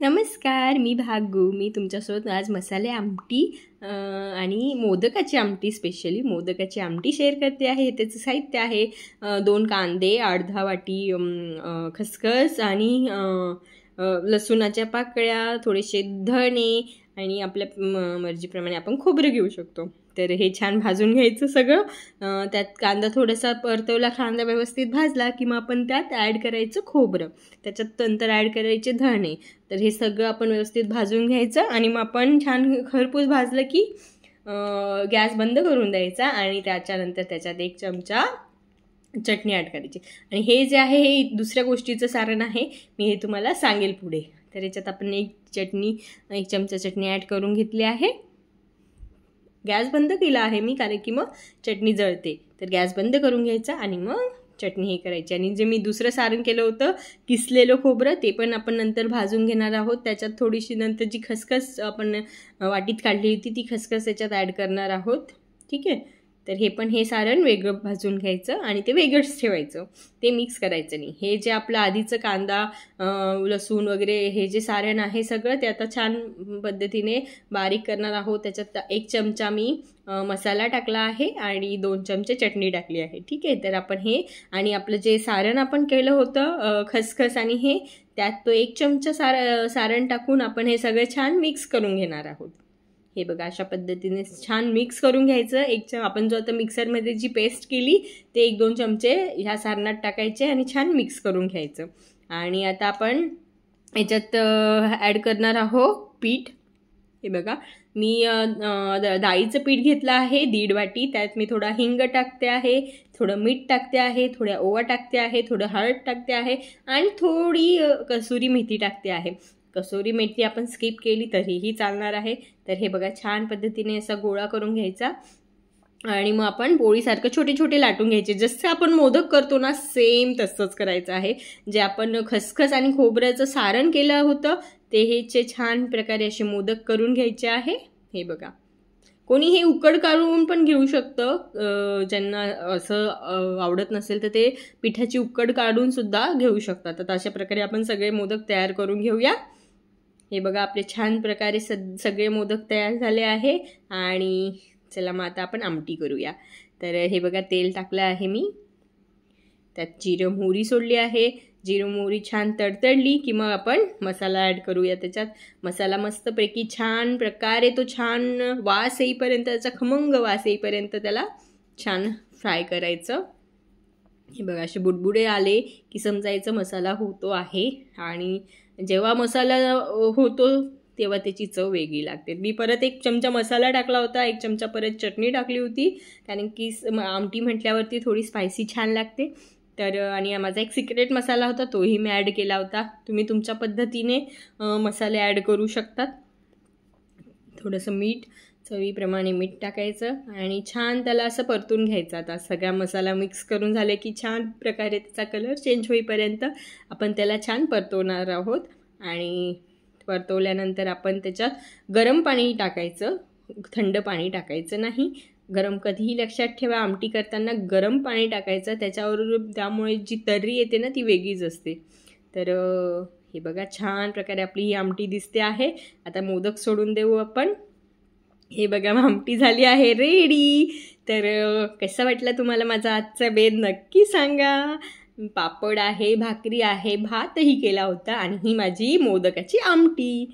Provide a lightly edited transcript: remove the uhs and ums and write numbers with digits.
नमस्कार, मी भागू. मी तुमच्यासोबत आज मसाले आमटी आणि मोदकाची आमटी, स्पेशली मोदकाची आमटी शेअर करते आहे. त्याचं साहित्य आहे 2 कांदे, अर्धा वाटी खसखस आणि लसूणाच्या पाकळ्या, थोडेसे धणे आणि आपल्या मर्जीप्रमाणे आपण खोबरं घेऊ शकतो. तर हे छान भाजून घ्यायचं सगळं. त्यात कांदा थोडासा परतवला, कांदा व्यवस्थित भाजला की मग आपण त्यात ॲड करायचं खोबरं, त्याच्यात नंतर ॲड करायचे धणे. तर हे सगळं आपण व्यवस्थित भाजून घ्यायचं आणि मग आपण छान खरपूस भाजलं की गॅस बंद करून द्यायचा आणि त्याच्यानंतर त्याच्यात 1 चमचा चटणी ॲड करायची. आणि हे जे आहे हे दुसऱ्या गोष्टीचं सारण आहे, मी हे तुम्हाला सांगेल पुढे. तर याच्यात आपण 1 चमचा चटणी ॲड करून घेतली आहे. गॅस बंद केला आहे मी, कारण की मग चटणी जळते. तर गॅस बंद करून घ्यायचा आणि मग चटणी हे करायची. आणि जे मी दुसरं सारण केलं होतं किसलेलं खोबरं, ते पण आपण नंतर भाजून घेणार आहोत. त्याच्यात थोडीशी नंतर जी खसखस आपण वाटीत काढली होती ती खसखस त्याच्यात ॲड करणार आहोत. ठीक आहे. तर हे सारण वेगळं भाजून घ्यायचं आणि ते वेगळंच ठेवायचं, ते मिक्स करायचं नाही. हे जे आपलं आधीचं कांदा लसूण वगैरे हे जे सारण आहे सगळं ते आता छान पद्धतीने बारीक करणार आहोत. त्याच्यात 1 चमचा मी मसाला टाकला आहे आणि 2 चमचे चटणी टाकली आहे. ठीक आहे. तर आपण हे आणि आपलं जे सारण आपण केलं होतं खसखस आणि हे, त्यात तो 1 चमचा सारण टाकून आपण हे सगळं छान मिक्स करून घेणार आहोत. हे बघा, अशा पद्धतीने छान मिक्स करून घ्यायचं. आपण जो आता मिक्सरमध्ये जी पेस्ट केली ते 1-2 चमचे ह्या सारणात टाकायचे आणि छान मिक्स करून घ्यायचं. आणि आता आपण याच्यात ॲड करणार आहोत पीठ. हे बघा, मी डाळीचं पीठ घेतलं आहे 1.5 वाटी. त्यात मी थोडा हिंग टाकते आहे, थोडं मीठ टाकते आहे, थोड्या ओवा टाकते आहे, थोडं हळद टाकते आहे आणि थोडी कसुरी मेथी टाकते आहे. कसुरी मेथी आपण स्किप केली तरीही चालणार आहे. तर हे बघा, छान पद्धतीने असा गोळा करून घ्यायचा आणि मग आपण पोळीसारखं छोटे छोटे लाटून घ्यायचे. जसं आपण मोदक करतो ना, सेम तसंच करायचं आहे. जे आपण खसखस आणि खोबऱ्याचं सारण केलं होतं ते हे छान प्रकारे असे मोदक करून घ्यायचे आहे. हे बघा, कोणी हे उकड काढून पण घेऊ शकतं. ज्यांना असं आवडत नसेल तर ते पिठाची उकड काढून सुद्धा घेऊ शकतात. तर अशा प्रकारे आपण सगळे मोदक तयार करून घेऊया. हे बघा, आपले छान प्रकारे सगळे मोदक तयार झाले आहे. आणि चला मग आता आपण आमटी करूया. तर हे बघा, तेल टाकलं आहे मी, त्यात जिरं मोहरी सोडली आहे. जिरं मोहरी छान तडतडली की मग आपण मसाला ॲड करूया. त्याच्यात मसाला मस्तपैकी छान प्रकारे तो छान वास येईपर्यंत, त्याचा खमंग वास येईपर्यंत त्याला छान फ्राय करायचं. हे बघा, असे बुडबुडे आले की समजायचं मसाला होतो आहे. आणि जेव्हा मसाला होतो तेव्हा त्याची चव वेगळी लागते. मी परत 1 चमचा मसाला टाकला होता, 1 चमचा परत चटणी टाकली होती, कारण की आमटी म्हटल्यावरती थोडी स्पायसी छान लागते. तर आणि माझा एक सिक्रेट मसाला होता, तोही मी ॲड केला होता. तुम्ही तुमच्या पद्धतीने मसाले ॲड करू शकतात. थोडंसं मीठ, चवीप्रमाणे मीठ टाकायचं आणि छान त्याला असं परतून घ्यायचं. आता सगळा मसाला मिक्स करून झाले की छान प्रकारे त्याचा कलर चेंज होईपर्यंत आपण त्याला छान परतवणार आहोत. आणि परतवल्यानंतर आपण त्याच्यात गरम पाणी टाकायचं, थंड पाणी टाकायचं नाही. गरम कधीही लक्षात ठेवा, आमटी करताना गरम पाणी टाकायचं. त्यामुळे जी तर्री येते ना ती वेगळीच असते. तर हे बघा, छान प्रकारे आपली ही आमटी दिसते आहे. आता मोदक सोडून देऊ आपण. हे बघा, आमटी झाली आहे रेडी. तर कसा वाटला तुम्हाला माझा आजचा बेत नक्की सांगा. पापड आहे, भाकरी आहे, भातही केला होता आणि ही माझी मोदकाची आमटी.